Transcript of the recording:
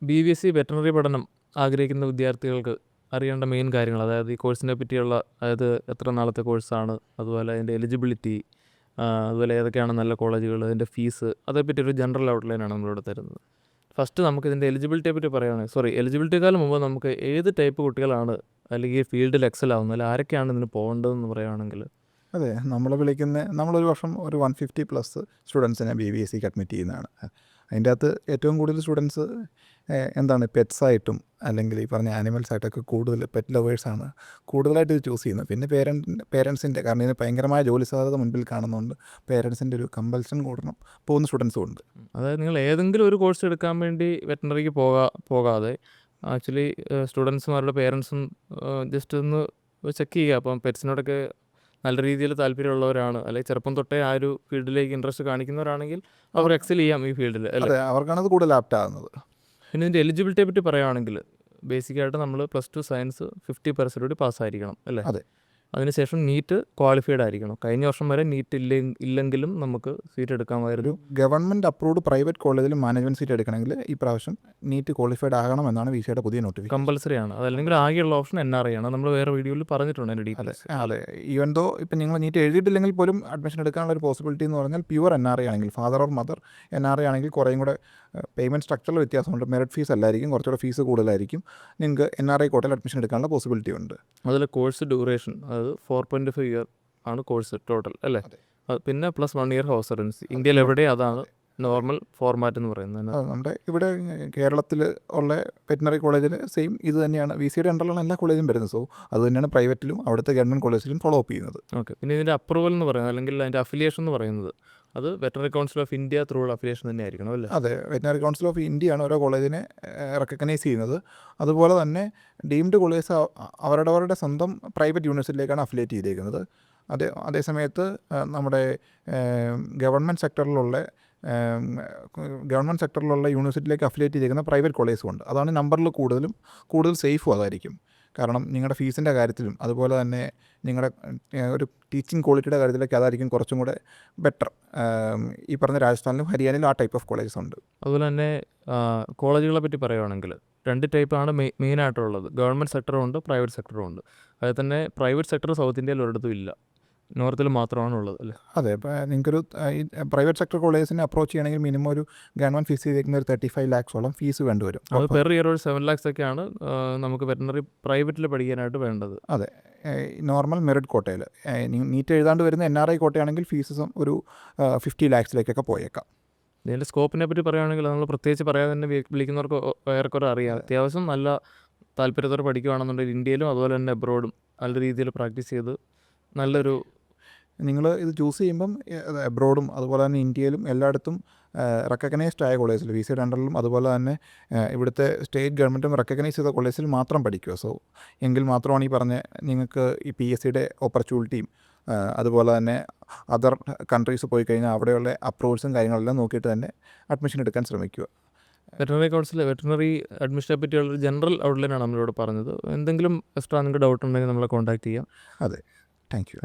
BVSc veterinary പഠനം ആഗ്രഹിക്കുന്ന വിദ്യാർത്ഥികൾക്ക് അറിയേണ്ട മെയിൻ കാര്യങ്ങൾ, അതായത് ഈ കോഴ്സിനെ പറ്റിയുള്ള, അതായത് എത്ര നാളത്തെ കോഴ്സാണ്, അതുപോലെ അതിൻ്റെ എലിജിബിലിറ്റി, അതുപോലെ ഏതൊക്കെയാണ് നല്ല കോളേജുകൾ, അതിൻ്റെ ഫീസ്, അതേപ്പറ്റി ഒരു ജനറൽ ഔട്ട്ലൈനാണ് നമ്മളിവിടെ തരുന്നത്. ഫസ്റ്റ് നമുക്ക് ഇതിൻ്റെ എലിജിബിലിറ്റിയെ പറ്റി പറയുകയാണെങ്കിൽ, എലിജിബിലിറ്റിക്കാളും മുമ്പ് നമുക്ക് ഏത് ടൈപ്പ് കുട്ടികളാണ് അല്ലെങ്കിൽ ഫീൽഡിൽ എക്സൽ ആവുന്നത്, അല്ലെങ്കിൽ ആരൊക്കെയാണ് ഇതിന് പോകേണ്ടതെന്ന് പറയുകയാണെങ്കിൽ. അതെ, നമ്മളൊരു വർഷം ഒരു 150+ സ്റ്റുഡൻസിനെ BVScക്ക് അഡ്മിറ്റ് ചെയ്യുന്നതാണ്. അതിൻ്റെ അകത്ത് ഏറ്റവും കൂടുതൽ സ്റ്റുഡൻസ് പെറ്റ്സായിട്ടും അല്ലെങ്കിൽ ഈ പറഞ്ഞ ആനിമൽസായിട്ടൊക്കെ കൂടുതൽ പെറ്റ് ലവേഴ്സാണ് കൂടുതലായിട്ട് ഇത് ചൂസ് ചെയ്യുന്നത്. പിന്നെ പേരൻസിൻ്റെ, കാരണം ഇതിന് ഭയങ്കരമായ ജോലി സാധ്യത മുൻപിൽ കാണുന്നതുകൊണ്ട് പേരൻസിൻ്റെ ഒരു കമ്പൽഷൻ കൂടണം പോകുന്ന സ്റ്റുഡൻസും ഉണ്ട്. അതായത് നിങ്ങൾ ഏതെങ്കിലും ഒരു കോഴ്സ് എടുക്കാൻ വേണ്ടി വെറ്ററിനറിക്ക് പോകാതെ ആക്ച്വലി സ്റ്റുഡൻസുമാരുടെ പേരൻസും ജസ്റ്റ് ഒന്ന് ചെക്ക് ചെയ്യുക. അപ്പം പെറ്റ്സിനോടൊക്കെ നല്ല രീതിയിൽ താല്പര്യമുള്ളവരാണ്, അല്ലെങ്കിൽ ചെറുപ്പം തൊട്ടേ ആ ഒരു ഫീൽഡിലേക്ക് ഇൻട്രസ്റ്റ് കാണിക്കുന്നവരാണെങ്കിൽ അവർ എക്സൽ ചെയ്യാം ഈ ഫീൽഡിൽ. അതെ, അവർക്കാണത് കൂടുതൽ ആപ്റ്റ് ആകുന്നത്. പിന്നെ ഇതിൻ്റെ എലിജിബിലിറ്റിയെ പറ്റി പറയുകയാണെങ്കിൽ, ബേസിക്കായിട്ട് നമ്മൾ +2 സയൻസ് 50% പാസ്സായിരിക്കണം അല്ലേ? അതെ. അതിനുശേഷം നീറ്റ് ക്വാളിഫൈഡ് ആയിരിക്കണം. കഴിഞ്ഞ വർഷം വരെ നീറ്റ് ഇല്ലെങ്കിലും നമുക്ക് സീറ്റ് എടുക്കാമായിരുന്നു. ഗവൺമെൻറ് അപ്രൂവ്ഡ് പ്രൈവറ്റ് കോളേജിൽ മാനേജ്മെൻറ്റ് സീറ്റ് എടുക്കണമെങ്കിൽ ഈ പ്രാവശ്യം നീറ്റ് ക്വാളിഫൈഡ് ആകണമെന്നാണ് വിസിയുടെ പുതിയ നോട്ടിഫിക്കേഷൻ. കമ്പൽസറി ആണ്. അതല്ലെങ്കിൽ ആകെയുള്ള ഓപ്ഷൻ NRI ആണ്. നമ്മൾ വേറെ വീഡിയോയിൽ പറഞ്ഞിട്ടുണ്ട് അതിൻ്റെ ഡീറ്റെയിൽസ്. അതെ, ഈവൻ ദോ ഇപ്പം നിങ്ങൾ നീറ്റ് എഴുതിയിട്ടില്ലെങ്കിൽ പോലും അഡ്മിഷൻ എടുക്കാനുള്ള ഒരു പോസിബിലിറ്റി എന്ന് പറഞ്ഞാൽ പ്യുവർ NRI ആണെങ്കിൽ, ഫാദർ ഓർ മദർ NRI ആണെങ്കിൽ കുറേയും കൂടെ പേയ്മെൻറ്റ് സ്ട്രക്ചറിൽ വ്യത്യാസമുണ്ട്. മെറിറ്റ് ഫീസ് അല്ലായിരിക്കും, കുറച്ചുകൂടെ ഫീസ് കൂടുതലായിരിക്കും. നിങ്ങൾക്ക് NRI കോട്ടയിൽ അഡ്മിഷൻ എടുക്കാനുള്ള പോസിബിലിറ്റി ഉണ്ട്. അതിൽ കോഴ്സ് ഡ്യൂറേഷൻ, അതായത് 4.5 ഇയർ ആണ് കോഴ്സ് ടോട്ടൽ അല്ലേ? പിന്നെ +1 ഇയർ ഹൗസ് റെസിഡൻസി. ഇന്ത്യയിൽ എവിടെ അതാണ് നോർമൽ ഫോർമാറ്റ് എന്ന് പറയുന്നത്. നമ്മുടെ ഇവിടെ കേരളത്തിൽ ഉള്ള വെറ്റിനറി കോളേജിൽ സെയിം ഇത് തന്നെയാണ്. VCയുടെ അണ്ടറിലാണ് എല്ലാ കോളേജും വരുന്നത്. സോ അത് തന്നെയാണ് പ്രൈവറ്റിലും അവിടുത്തെ ഗവൺമെൻറ് കോളേജിലും ഫോളോ അപ്പ് ചെയ്യുന്നത്. ഓക്കെ. പിന്നെ ഇതിൻ്റെ അപ്രൂവൽ എന്ന് പറയുന്നത്, അല്ലെങ്കിൽ അതിൻ്റെ അഫിലിയേഷൻ എന്ന് പറയുന്നത്, അത് veterinary council of India through ഉള്ള അഫിലിയേഷൻ തന്നെ ആയിരിക്കണം അല്ലേ? അതെ, വെറ്റിനറി കൗൺസിൽ ഓഫ് ഇന്ത്യയാണ് ഓരോ കോളേജിനെ റെക്കഗ്നൈസ് ചെയ്യുന്നത്. അതുപോലെ തന്നെ ഡീംഡ് കോളേജ് അവരുടെ സ്വന്തം പ്രൈവറ്റ് യൂണിവേഴ്സിറ്റിയിലേക്കാണ് അഫിലിയേറ്റ് ചെയ്തേക്കുന്നത്. അതേസമയത്ത് നമ്മുടെ ഗവൺമെൻറ് സെക്ടറിലുള്ള യൂണിവേഴ്സിറ്റിയിലേക്ക് അഫിലിയേറ്റ് ചെയ്തേക്കുന്ന പ്രൈവറ്റ് കോളേജും ഉണ്ട്. അതാണ് നമ്പറിൽ കൂടുതൽ സേഫും അതായിരിക്കും. കാരണം നിങ്ങളുടെ ഫീസിൻ്റെ കാര്യത്തിലും അതുപോലെ തന്നെ നിങ്ങളുടെ ഒരു ടീച്ചിങ് ക്വാളിറ്റിയുടെ കാര്യത്തിലേക്ക് അതായിരിക്കും കുറച്ചും കൂടെ ബെറ്റർ. ഈ പറഞ്ഞ രാജസ്ഥാനിലും ഹരിയാനയിലും ആ ടൈപ്പ് ഓഫ് കോളേജസ് ഉണ്ട്. അതുപോലെ തന്നെ കോളേജുകളെ പറ്റി പറയുകയാണെങ്കിൽ 2 ടൈപ്പാണ് മെയിനായിട്ടുള്ളത്. ഗവൺമെൻറ് സെക്ടറും ഉണ്ട്, പ്രൈവറ്റ് സെക്ടറും ഉണ്ട്. അതിൽ തന്നെ പ്രൈവറ്റ് സെക്ടർ സൗത്ത് ഇന്ത്യയിൽ ഒരിടത്തും ഇല്ല, നോർത്തിൽ മാത്രമാണ് ഉള്ളത് അല്ലേ? അതെ, ഇപ്പോൾ നിങ്ങൾക്കൊരു പ്രൈവറ്റ് സെക്ടർ കോളേജിനെ അപ്രോച്ച് ചെയ്യണമെങ്കിൽ മിനിമം ഒരു ഗവൺമെൻറ് ഫീസ് ചെയ്തേക്കുന്ന ഒരു 35 lakhs ഫീസ് വേണ്ടി വരും. അത് പെർ ഇയർ ഒരു 7 lakhs ഒക്കെയാണ് നമുക്ക് വെറ്ററിനറി പ്രൈവറ്റിൽ പഠിക്കാനായിട്ട് വേണ്ടത്. അതെ, നോർമൽ മെറിറ്റ് കോട്ടയിൽ. നീറ്റ് എഴുതാണ്ട് വരുന്ന NRI കോട്ടയാണെങ്കിൽ ഫീസസും ഒരു 50 lakhs പോയേക്കാം. ഇതിൻ്റെ സ്കോപ്പിനെ പറ്റി പറയുകയാണെങ്കിൽ നമ്മൾ പ്രത്യേകിച്ച് പറയാതെ തന്നെ വിളിക്കുന്നവർക്ക് ഏറെക്കുറെ അറിയാം. അത്യാവശ്യം നല്ല താല്പര്യത്തോടെ പഠിക്കുകയാണെന്നുണ്ടെങ്കിൽ ഇന്ത്യയിലും അതുപോലെ തന്നെ അബ്രോഡും നല്ല രീതിയിൽ പ്രാക്ടീസ് ചെയ്ത് നല്ലൊരു, നിങ്ങൾ ഇത് ചൂസ് ചെയ്യുമ്പം അബ്രോഡും അതുപോലെ തന്നെ ഇന്ത്യയിലും എല്ലായിടത്തും റെക്കഗ്നൈസ്ഡ് ആയ കോളേജിൽ, VCയുടെ അണ്ടറിലും അതുപോലെ തന്നെ ഇവിടുത്തെ സ്റ്റേറ്റ് ഗവൺമെൻറ്റും റെക്കഗ്നൈസ് ചെയ്ത കോളേജിൽ മാത്രം പഠിക്കുക. സോ എങ്കിൽ മാത്രമാണ് ഈ പറഞ്ഞ നിങ്ങൾക്ക് ഈ PSCയുടെ ഓപ്പർച്യൂണിറ്റിയും അതുപോലെ തന്നെ അതർ കൺട്രീസ് പോയി കഴിഞ്ഞാൽ അവിടെയുള്ള അപ്രൂവൽസും കാര്യങ്ങളെല്ലാം നോക്കിയിട്ട് തന്നെ അഡ്മിഷൻ എടുക്കാൻ ശ്രമിക്കുക. വെറ്ററിനറി കൗൺസിൽ വെറ്ററിനറി അഡ്മിഷനെ പറ്റിയുള്ളൊരു ജനറൽ ഔട്ട്ലൈനാണ് നമ്മളിവിടെ പറഞ്ഞത്. എന്തെങ്കിലും എക്സ്ട്രാ നിങ്ങൾക്ക് ഡൗട്ട് ഉണ്ടെങ്കിൽ നമ്മളെ കോൺടാക്ട് ചെയ്യാം. അതെ, താങ്ക് യു.